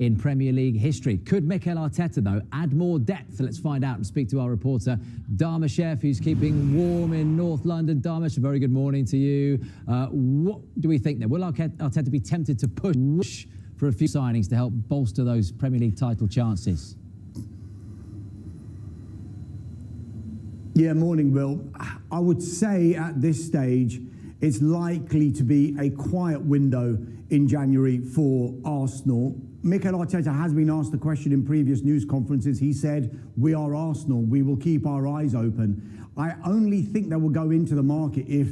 in Premier League history. Could Mikel Arteta, though, add more depth? Let's find out and speak to our reporter, Dharmesh, who's keeping warm in North London. Dharmesh, a very good morning to you. What do we think then? Will Arteta be tempted to push for a few signings to help bolster those Premier League title chances? Yeah, morning, Will. I would say at this stage, it's likely to be a quiet window in January for Arsenal. Mikel Arteta has been asked the question in previous news conferences. He said, we are Arsenal, we will keep our eyes open. I only think they will go into the market if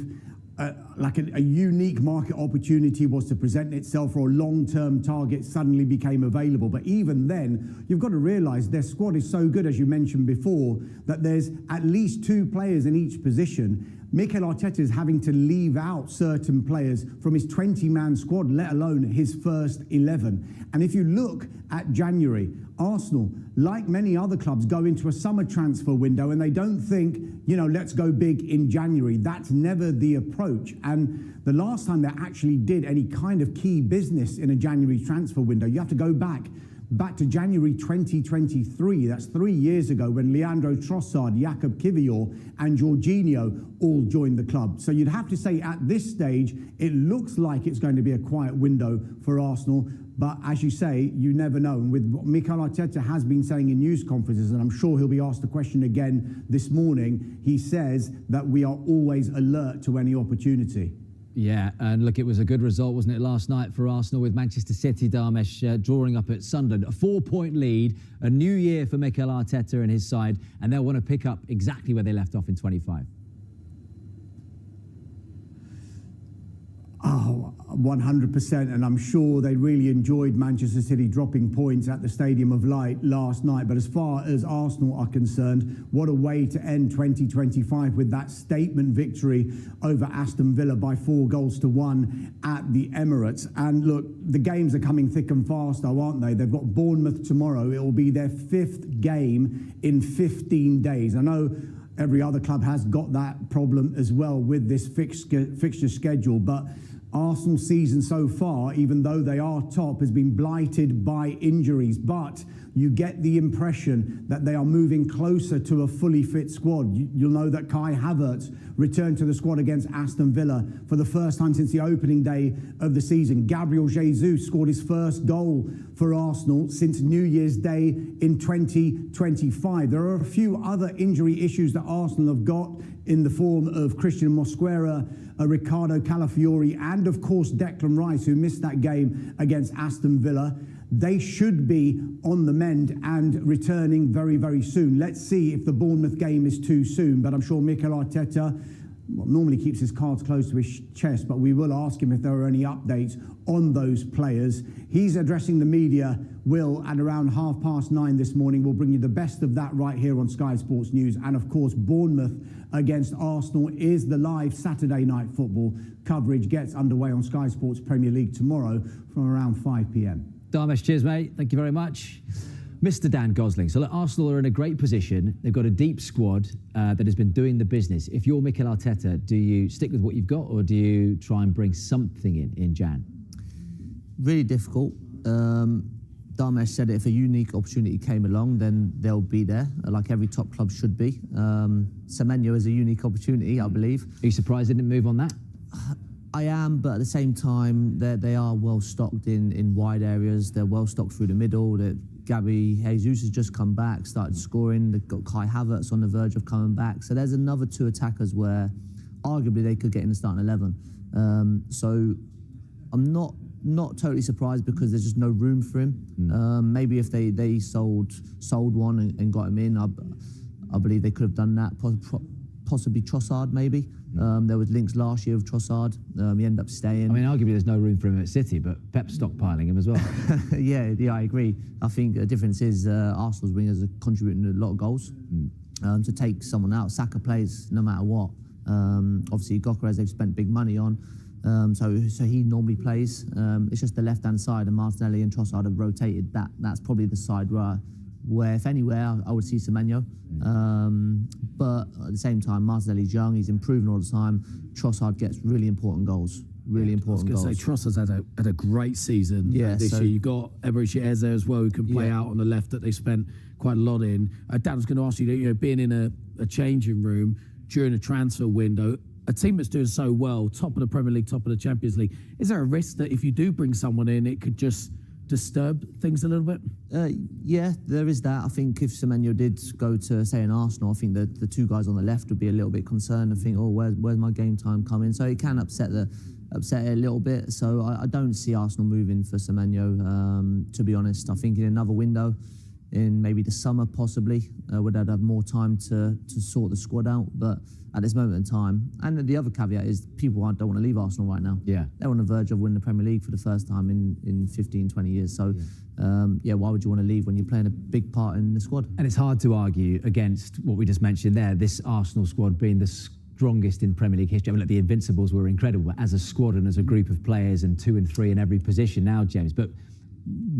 a unique market opportunity was to present itself, or a long-term target suddenly became available. But even then, you've got to realise their squad is so good, as you mentioned before, that there's at least 2 players in each position. Mikel Arteta is having to leave out certain players from his 20-man squad, let alone his first 11. And if you look at January, Arsenal, like many other clubs, go into a summer transfer window and they don't think, you know, let's go big in January. That's never the approach. And the last time they actually did any kind of key business in a January transfer window, you have to go back to January 2023. That's 3 years ago, when Leandro Trossard, Jakub Kiwior and Jorginho all joined the club. So you'd have to say at this stage, it looks like it's going to be a quiet window for Arsenal. But as you say, you never know. And with what Mikel Arteta has been saying in news conferences, and I'm sure he'll be asked the question again this morning, he says that we are always alert to any opportunity. Yeah, and look, it was a good result, wasn't it, last night for Arsenal, with Manchester City, Dharmesh, drawing up at Sunderland. A 4-point lead, a new year for Mikel Arteta and his side, and they'll want to pick up exactly where they left off in 25. Oh, 100%, and I'm sure they really enjoyed Manchester City dropping points at the Stadium of Light last night. But as far as Arsenal are concerned, what a way to end 2025 with that statement victory over Aston Villa by 4-1 at the Emirates. And look, the games are coming thick and fast, though, aren't they? They've got Bournemouth tomorrow. It will be their 5th game in 15 days. I know every other club has got that problem as well with this fixture schedule, but Arsenal's season so far, even though they are top, has been blighted by injuries. But you get the impression that they are moving closer to a fully fit squad. You'll know that Kai Havertz returned to the squad against Aston Villa for the first time since the opening day of the season. Gabriel Jesus scored his first goal for Arsenal since New Year's Day in 2025. There are a few other injury issues that Arsenal have got in the form of Christian Mosquera, Ricardo Calafiori, and of course Declan Rice, who missed that game against Aston Villa. They should be on the mend and returning very, very soon. Let's see if the Bournemouth game is too soon, but I'm sure Mikel Arteta normally keeps his cards close to his chest, but we will ask him if there are any updates on those players. He's addressing the media, Will, at around 9:30 this morning. We'll bring you the best of that right here on Sky Sports News. And of course, Bournemouth against Arsenal is the live Saturday night football coverage. Gets underway on Sky Sports Premier League tomorrow from around 5 p.m. Dharmesh, cheers, mate. Thank you very much. Mr. Dan Gosling. So look, Arsenal are in a great position. They've got a deep squad that has been doing the business. If you're Mikel Arteta, do you stick with what you've got, or do you try and bring something in Jan? Really difficult. Dharmesh said if a unique opportunity came along, then they'll be there, like every top club should be. Semenyo is a unique opportunity, I believe. Are you surprised they didn't move on that? I am, but at the same time, they are well stocked in wide areas. They're well stocked through the middle. Gabby Jesus has just come back, started scoring. They've got Kai Havertz on the verge of coming back. So there's another 2 attackers where arguably they could get in the starting 11. So I'm not totally surprised, because there's just no room for him. Maybe if they sold one and got him in, I believe they could have done that. Possibly Trossard, maybe. There was links last year with Trossard. He ended up staying. I mean, arguably there's no room for him at City, but Pep's stockpiling him as well. yeah, I agree. I think the difference is Arsenal's wingers are contributing to a lot of goals. To take someone out, Saka plays no matter what. Obviously, Gyökeres they've spent big money on, so he normally plays. It's just the left-hand side, and Martinelli and Trossard have rotated. That's probably the side where if anywhere, I would see Semenyo. But at the same time, Martinelli's young, he's improving all the time. Trossard gets really important goals. really I was important going goals. to say, Trossard's had a great season this year. You've got Eberechi Eze as well, who can play out on the left that they spent quite a lot in. Dan, I was going to ask you, being in a changing room during a transfer window, a team that's doing so well, top of the Premier League, top of the Champions League, is there a risk that if you do bring someone in, it could just disturb things a little bit? Yeah, there is that. I think if Semenyo did go to, say, an Arsenal, I think that the two guys on the left would be a little bit concerned and think, oh, where's my game time coming? So it can upset it a little bit. So I don't see Arsenal moving for Semenyo, to be honest. I think in another window, in maybe the summer possibly, would have more time to sort the squad out. But at this moment in time, and the other caveat is people don't want to leave Arsenal right now. Yeah. They're on the verge of winning the Premier League for the first time in 15, 20 years. So, why would you want to leave when you're playing a big part in the squad? And it's hard to argue against what we just mentioned there, this Arsenal squad being the strongest in Premier League history. I mean, the Invincibles were incredible as a squad and as a group of players, and 2 and 3 in every position now, James. But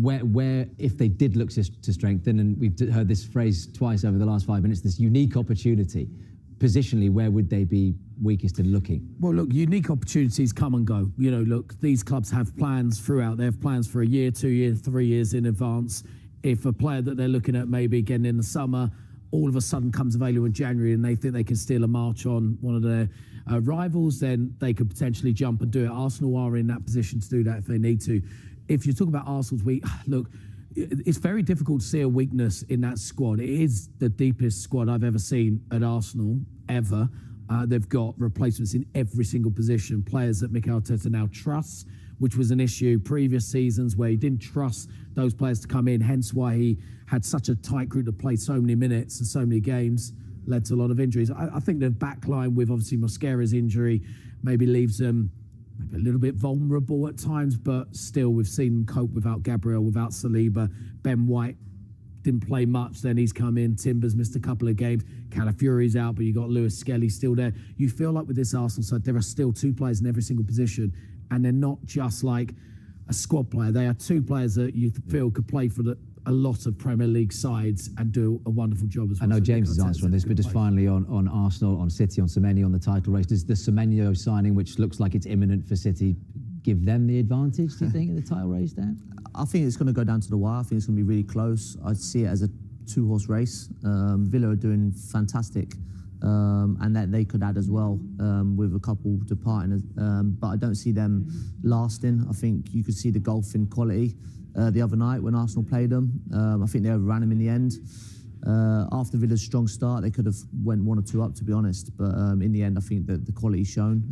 where if they did look to strengthen, and we've heard this phrase twice over the last 5 minutes, this unique opportunity, positionally, where would they be weakest in looking? Well, look, unique opportunities come and go. Look, these clubs have plans throughout. They have plans for a year, 2 years, 3 years in advance. If a player that they're looking at maybe getting in the summer, all of a sudden comes available in January and they think they can steal a march on one of their rivals, then they could potentially jump and do it. Arsenal are in that position to do that if they need to. If you talk about Arsenal's weak, look, it's very difficult to see a weakness in that squad. It is the deepest squad I've ever seen at Arsenal, ever. They've got replacements in every single position, players that Mikel Arteta now trusts, which was an issue previous seasons where he didn't trust those players to come in, hence why he had such a tight group that played so many minutes and so many games, led to a lot of injuries. I think the back line with obviously Mosquera's injury maybe leaves them maybe a little bit vulnerable at times, but still we've seen them cope without Gabriel, without Saliba. Ben White didn't play much, then he's come in. Timber's missed a couple of games. Calafiori's out, but you got Lewis Skelly still there. You feel like with this Arsenal side, there are still 2 players in every single position, and they're not just like a squad player. They are 2 players that you feel could play for a lot of Premier League sides and do a wonderful job as well. I know James is answering this, but just finally on Arsenal, on City, on Semenyo, on the title race, does the Semenyo signing, which looks like it's imminent for City, give them the advantage, do you think, in the title race, Dan? I think it's going to go down to the wire. I think it's going to be really close. I see it as a 2-horse race. Villa are doing fantastic, and that they could add as well with a couple departing. But I don't see them lasting. I think you could see the gulf in quality the other night when Arsenal played them. I think they overran them in the end. After Villa's strong start, they could have went 1 or 2 up, to be honest. But in the end, I think that the quality's shown.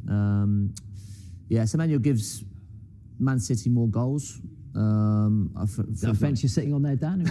Semenyo gives Man City more goals. Is that a fence you're sitting on there, Dan?